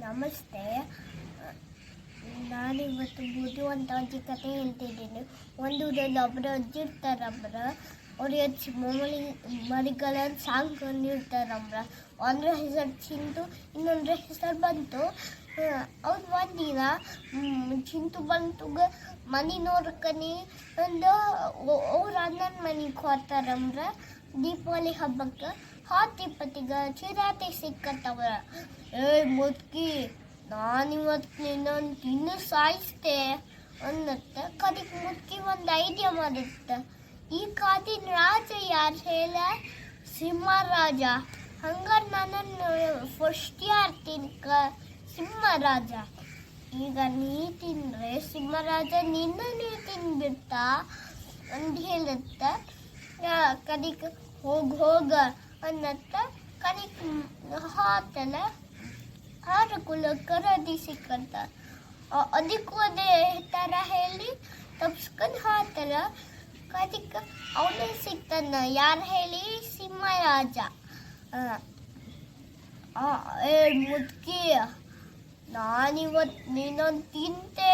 ನಮಸ್ತೆ. ನಾನಿವತ್ತು ಬುದ್ಧಿವಂತ ಕತೆ ಹೇಳ್ತಿದ್ದೀನಿ. ಒಂದು ಊರಲ್ಲಿ ಒಬ್ಬರು ಅಜ್ಜಿ ಇರ್ತಾರಬ್ರ. ಅವ್ರಿಗೆ ಮರಿಗಳನ್ನು ಸಾಕೊಂಡಿರ್ತಾರಬ್ರ. ಒಂದ್ರ ಹೆಸರು ಚಿಂಟು, ಇನ್ನೊಂದ್ರ ಹೆಸರು ಬಂತು. ಅವ್ರು ಒಂದಿನ ಚಿಂಟು ಬಂತು ಮನೆ ನೋಡ್ಕನಿ ಒಂದು ಅವ್ರ ಅಣ್ಣನ ಮನೆಗೆ ಹೋಗ್ತಾರಮ್ರ. ದೀಪಾವಳಿ ಹಬ್ಬಕ್ಕೆ ಹಾತಿಪ್ಪತ್ತಿಗೆ ಚಿರಾತೆ ಸಿಕ್ಕತ್ತವ್ರ. ಮುದ್ಕಿ ನಾನಿವತ್ತು ನಿನ್ನೊಂದು ತಿನ್ನು ಸಾಯಿಸ್ತೆ ಅನ್ನತ್ತೆ. ಕದಿಕ್ ಮುದ್ಕಿ ಒಂದು ಐಡಿಯಾ ಮಾಡುತ್ತೆ. ಈ ಕಾದಿನ ರಾಜ ಯಾರು ಹೇಳ? ಸಿಂಹರಾಜ. ಹಂಗಾರೆ ನನ್ನನ್ನು ಫಸ್ಟ್ ಯಾರು ತಿನ್ಕ? ಸಿಂಹರಾಜ. ಈಗ ನೀ ತಿಂದರೆ ಸಿಂಹರಾಜ ನಿನ್ನನ್ನೇ ತಿನ್ಬಿಡ್ತಾ ಅಂತ ಹೇಳುತ್ತೆ. ಕದಿಕ್ ಹೋಗ ಅನ್ನತ್ತ. ಕದಿಕ್ ಹಾತಲ್ಲ ಹಾರಕುಲ ಕರದಿ ಸಿಕ್ಕಂತ. ಅದಕ್ಕೂ ಅದೇ ಥರ ಹೇಳಿ ತಪ್ಸ್ಕೊಂಡು ಹಾತಲ್ಲ. ಕದಿಕ್ ಅವನೇ ಸಿಗ್ತಾನ. ಯಾರು ಹೇಳಿ? ಸಿಂಹರಾಜ. ಮುದ್ಕಿ ನಾನಿವತ್ತು ನೀನೊಂದು ತಿಂತೆ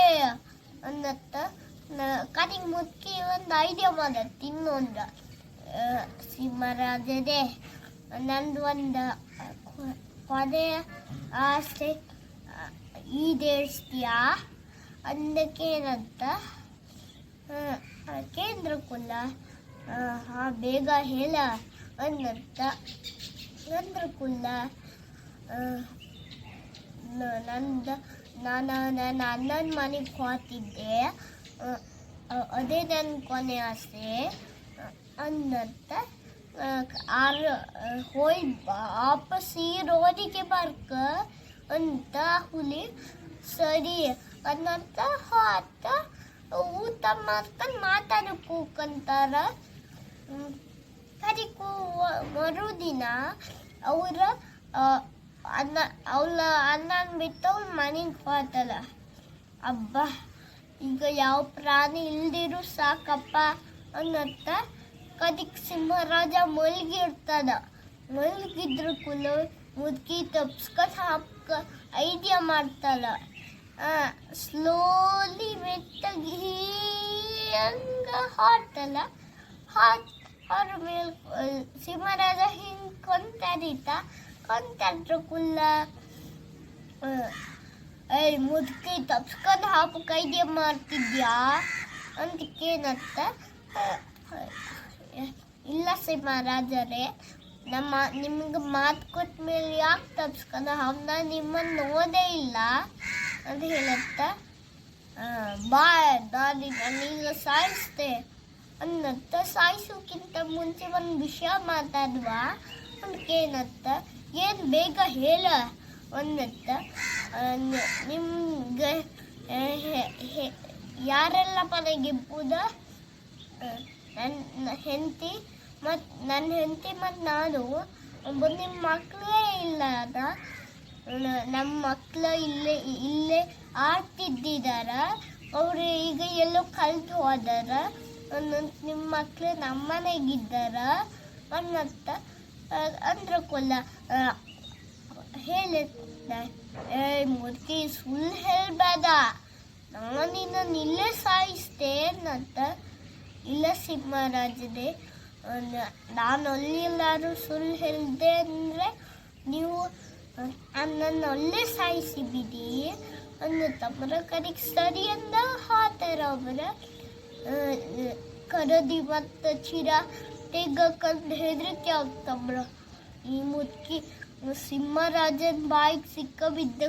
ಅನ್ನತ್ತ. ಕದಿಕ್ ಮುದ್ಕಿ ಒಂದು ಐಡಿಯಾ ಮಾಡ ತಿನ್ನೊಂದ. ಸಿಂಹರಾಜನೇ, ನಂದು ಒಂದು ಕೊನೆ ಆಸೆ ಈಡೇರಿಸ್ತೀಯಾ ಅಂದಕ್ಕೇನಂತ ಕೇಂದ್ರ ಕುಲ್ಲ ಬೇಗ ಹೇಳ ಅನ್ನಂತ. ಕೇಂದ್ರ ಕುಲ್ಲ ನಾನು ನನ್ನ ಅಣ್ಣನ ಮನೆಗೆ ಹೋಗ್ತಿದ್ದೆ, ಅದೇ ನನ್ನ ಕೊನೆ ಆಸೆ ಅನ್ನಂತ. ಹೋಯ್ ವಾಪಸ್ ಈ ರೋಡಿಗೆ ಬರ್ಕ ಅಂತ ಹುಲಿ ಸರಿ ಅನ್ನಂತ ಹಾತ ಊಟ ಮಾಡ್ಕೊಂಡು ಮಾತಾಡಕ್ಕೆ ಹೋಗ್ಕಂತಾರ. ಕರಿಕು ಮರುದಿನ ಅವಳ ಅಣ್ಣನ ಬಿಟ್ಟು ಅವ್ಳ ಮನೆಗೆ ಹೋಗ್ತಾಳ. ಅಬ್ಬ ಈಗ ಯಾವ ಪ್ರಾಣಿ ಇಲ್ದಿರು ಸಾಕಪ್ಪ ಅನ್ನತ್ತ. ಕದಿಕ್ ಸಿಂಹರಾಜ ಮಲಗಿರ್ತಾನ. ಮಲಗಿದ್ರ ಕುಲ ಮುದ್ಕಿ ತಪ್ಸ್ಕೊಂಡು ಹಾಕ ಐಡಿಯಾ ಮಾಡ್ತಾಳ. ಸ್ಲೋಲಿ ಮೆತ್ತಗಿ ಹಂಗ ಹಾಡ್ತಾಳ. ಅವ್ರ ಮೇಲೆ ಸಿಂಹರಾಜ ಹಿಂಗೆ ಕೊಂತಾಡ್ರ ಕುಲ್ಲ ಮುದ್ಕಿ ತಪ್ಸ್ಕೊಂಡು ಹಾಕಕ್ಕೆ ಐಡಿಯಾ ಮಾಡ್ತಿದ್ಯಾ ಅಂತಕ್ಕೇನತ್ತ. ಇಲ್ಲ ಸಿಂಹರಾಜರೇ, ನಿಮ್ಗೆ ಮಾತು ಕೊಟ್ಟ ಮೇಲೆ ಯಾಕೆ ತಪ್ಸ್ಕೊಂಡು ಅವನ್ನ ನಿಮ್ಮನ್ನು ನೋಡೇ ಇಲ್ಲ ಅಂತ ಹೇಳತ್ತ. ನಾನೀಗ ಸಾಯಿಸ್ತೆ ಅನ್ನತ್ತ. ಸಾಯಿಸೋಕ್ಕಿಂತ ಮುಂಚೆ ಒಂದು ವಿಷಯ ಮಾತಾಡುವ ಅಂತಕ್ಕೇನತ್ತ. ಏನು ಬೇಗ ಹೇಳ ಅನ್ನತ್ತ. ನಿಮ್ಗೆ ಯಾರೆಲ್ಲ ಮನೆಗಿರ್ಬೋದ? ನನ್ನ ಹೆಂಡತಿ ಮತ್ತು ನಾನು. ನಿಮ್ಮ ಮಕ್ಕಳೇ ಇಲ್ಲ ಅದ. ನಮ್ಮ ಮಕ್ಕಳು ಇಲ್ಲೇ ಆಡ್ತಿದ್ದಾರ. ಅವರು ಈಗ ಎಲ್ಲೋ ಕಲ್ತು ಹೋದಾರ. ನಿಮ್ಮ ಮಕ್ಕಳು ನಮ್ಮ ಮನೆಗಿದ್ದಾರ ಅನ್ನತ್ತ. ಅಂದ್ರೆ ಕೊಲ್ಲ ಹೇಳ ಮುದ್ಕಿ ಸುಳ್ಳು ಹೇಳ್ಬೇಡ, ನಾನಿನ್ನ ಇಲ್ಲೇ ಸಾಯಿಸ್ತೆ ಅನ್ನತ್ತ. ಇಲ್ಲ ಸಿಂಹರಾಜನೇ, ನಾನು ಅಲ್ಲೆಲ್ಲಾರು ಸುಳ್ಳು ಹೇಳಿದೆ ಅಂದರೆ ನೀವು ನನ್ನನ್ನು ಅಲ್ಲೇ ಸಾಯಿಸಿ ಬಿಡಿ ಅನ್ನತ್ತಮ್ಮರ. ಕಡೆಗೆ ಸರಿ ಅಂದ ಹಾತಾರ ಅವರ. ಕರದಿ ಮತ್ತು ಚಿರ ತೆಗಕಂದು ಹೆದರಿಕೆ ಆಗ್ತಮ್ರ. ಈ ಮುದ್ಕಿ ಸಿಂಹರಾಜನ ಬಾಯಿಗೆ ಸಿಕ್ಕ ಬಿದ್ದ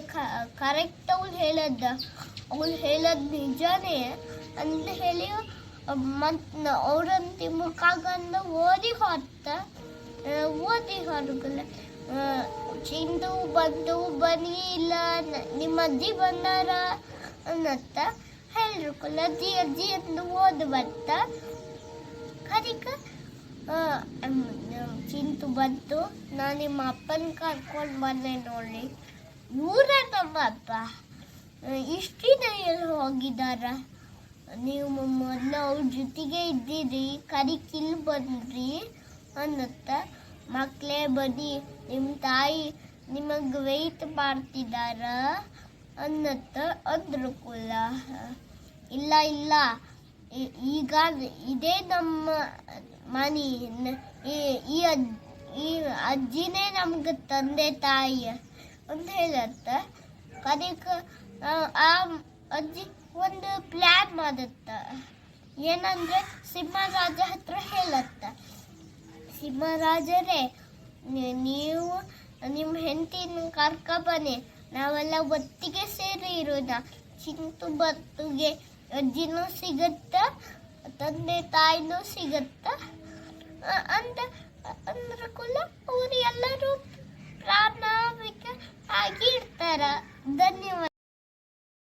ಕರೆಕ್ಟ್ ಅವಳು ಹೇಳೋದು ನಿಜಾನೇ ಅಂತ ಹೇಳಿ ಮತ್ತು ಅವ್ರಂತ ಮುಖಾಗಂದ ಓದಿ ಹೊರಗಲ್ಲ. ಚಿಂದು ಬಂದು ಬನ್ನಿ, ಇಲ್ಲ ನಿಮ್ಮ ಅಜ್ಜಿ ಬಂದಾರ ಅನ್ನತ್ತ. ಹೇಳ್ರಕ್ಕಲ್ಲ ಅಜ್ಜಿ ಎಂದು ಓದು ಬತ್ತ. ಕರಿಕ ಚಿಂತು ಬಂತು, ನಾನು ನಿಮ್ಮ ಅಪ್ಪನ ಕರ್ಕೊಂಡು ಬಂದೆ ನೋಡಿ. ಇವರ ನಮ್ಮ ಅಪ್ಪ ಇಷ್ಟಿನ ಎಲ್ಲಿ ಹೋಗಿದ್ದಾರ? ನೀವು ಮೊದಲು ಅವ್ರ ಜೊತೆಗೆ ಇದ್ದೀರಿ, ಕರಿಕಿಲ್ ಬಂದ್ರಿ ಅನ್ನತ್ತ. ಮಕ್ಕಳೇ ಬನ್ನಿ, ನಿಮ್ಮ ತಾಯಿ ನಿಮಗೆ ವೆಯ್ಟ್ ಮಾಡ್ತಿದ್ದಾರ ಅನ್ನತ್ತ ಅಂದ್ರು ಕುಲ. ಇಲ್ಲ ಇಲ್ಲ, ಈಗ ಇದೇ ನಮ್ಮ ಮನೆ, ಈ ಅಜ್ಜಿನೇ ನಮ್ಗೆ ತಂದೆ ತಾಯಿ ಅಂತ ಹೇಳತ್ತ. ಕಡೆಗೆ ಆ ಅಜ್ಜಿ ಒಂದು ಪ್ಲ್ಯಾನ್ ಮಾಡತ್ತ. ಏನಂದ್ರೆ ಸಿಂಹರಾಜ ಹತ್ರ ಹೇಳತ್ತ, ಸಿಂಹರಾಜರೇ ನೀವು ನಿಮ್ಮ ಹೆಂಡತಿನ ಕರ್ಕೊಬನ್ನಿ, ನಾವೆಲ್ಲ ಒಟ್ಟಿಗೆ ಸೇರಿ ಇರೋಣ. ಚಿಂಟು ಬರ್ತುಗೆ ಅಜ್ಜಿನೂ ಸಿಗುತ್ತ, ತಂದೆ ತಾಯಿನೂ ಸಿಗುತ್ತ ಅಂತ ಅಂದ್ರ ಕುಲ ಅವರು ಎಲ್ಲರೂ ಪ್ರಾಮಾಣಿಕ ಆಗಿ ಇರ್ತಾರ. ಧನ್ಯವಾದ.